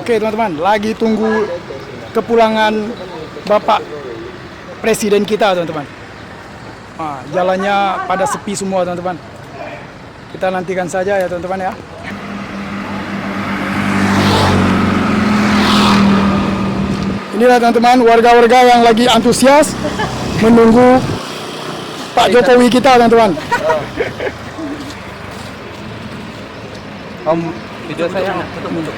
Oke teman-teman, lagi tunggu kepulangan Bapak Presiden kita teman-teman. Nah, jalannya pada sepi semua teman-teman. Kita nantikan saja ya teman-teman ya. Inilah teman-teman warga-warga yang lagi antusias menunggu Pak Jokowi kita teman-teman. Om, video saya tutup.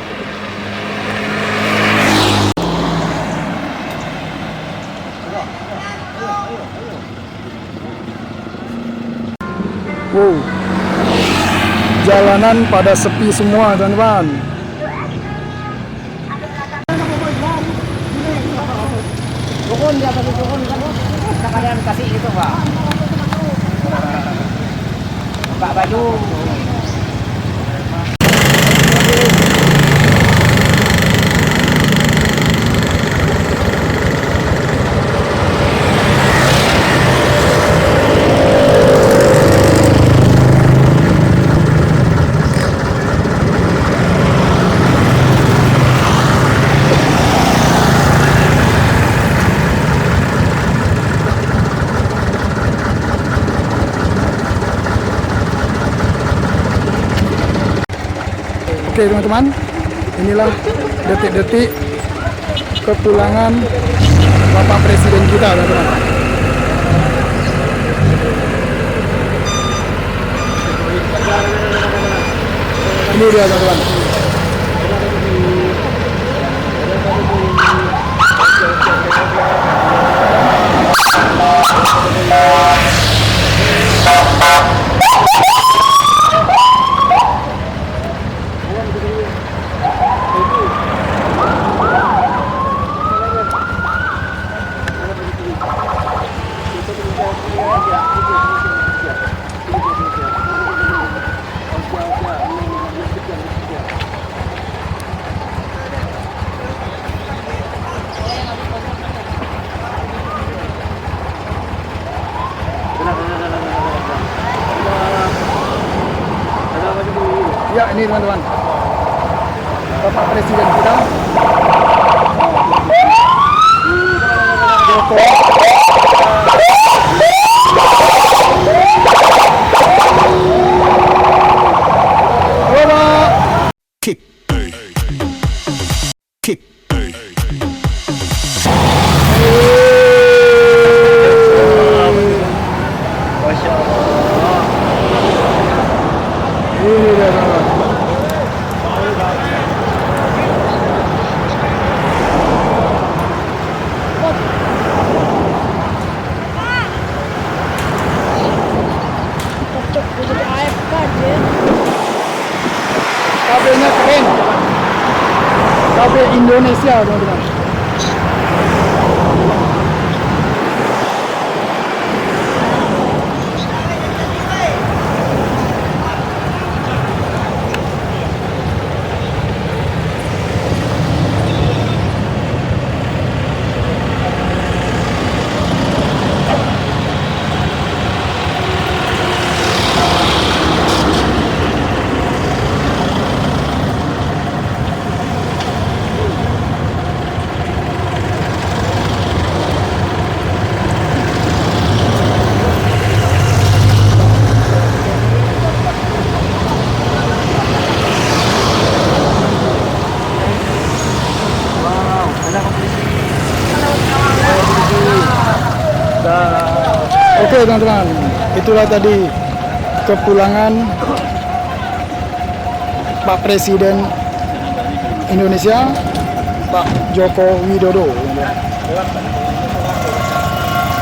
Wow, jalanan pada sepi semua teman-teman. Dukun di atas dukun kan? Kalian kasih itu Pak. Pak baju. Oke teman-teman, inilah detik-detik kepulangan Bapak Presiden kita teman-teman. Ini dia teman-teman. Ya ini teman-teman, Bapak Presiden kita Jokowi. Kick. Masya Allah. Ini dia teman-teman. Kabelnya keren. Kabel Indonesia teman-teman. Oke teman-teman, itulah tadi kepulangan Pak Presiden Indonesia, Pak Joko Widodo.